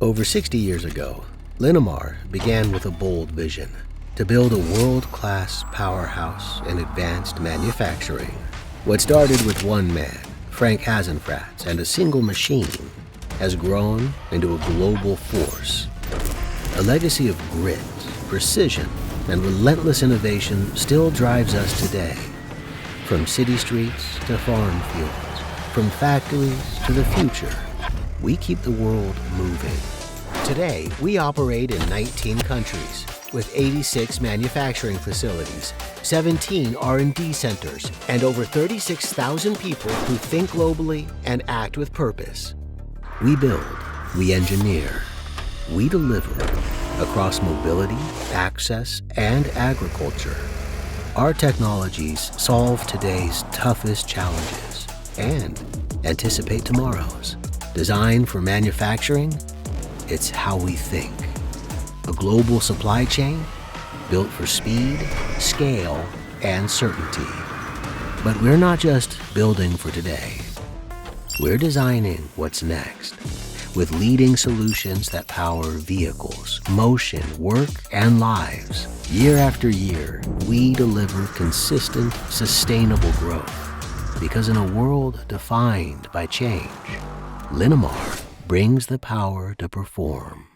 Over 60 years ago, Linamar began with a bold vision to build a world-class powerhouse in advanced manufacturing. What started with one man, Frank Hasenfratz, and a single machine has grown into a global force. A legacy of grit, precision, and relentless innovation still drives us today. From city streets to farm fields, from factories to the future, we keep the world moving. Today, we operate in 19 countries with 86 manufacturing facilities, 17 R&D centers, and over 36,000 people who think globally and act with purpose. We build, we engineer, we deliver across mobility, access, and agriculture. Our technologies solve today's toughest challenges and anticipate tomorrow's. Designed for manufacturing, it's how we think. A global supply chain built for speed, scale, and certainty. But we're not just building for today. We're designing what's next with leading solutions that power vehicles, motion, work, and lives. Year after year, we deliver consistent, sustainable growth. Because in a world defined by change, Linamar brings the power to perform.